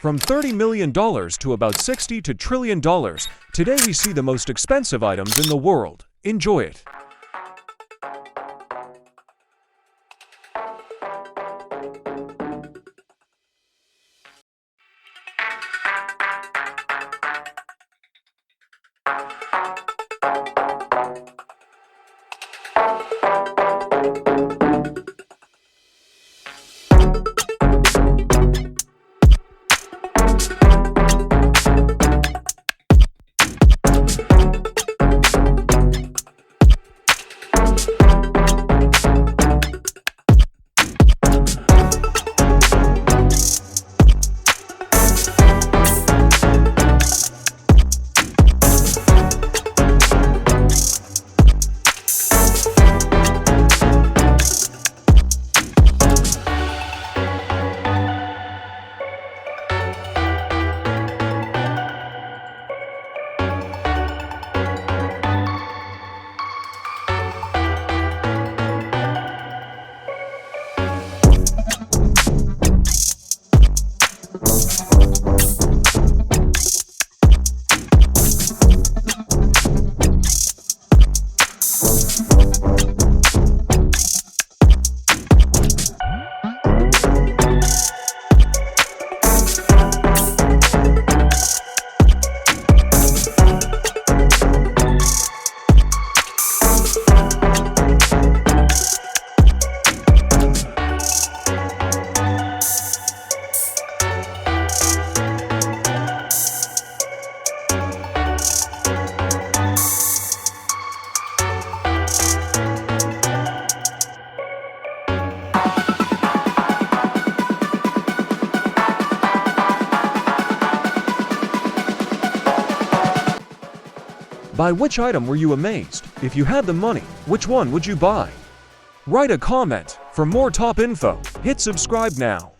From $30 million to about $60 trillion, today we see the most expensive items in the world. Enjoy it. By which item were you amazed? If you had the money, which one would you buy? Write a comment. For more top info, hit subscribe now.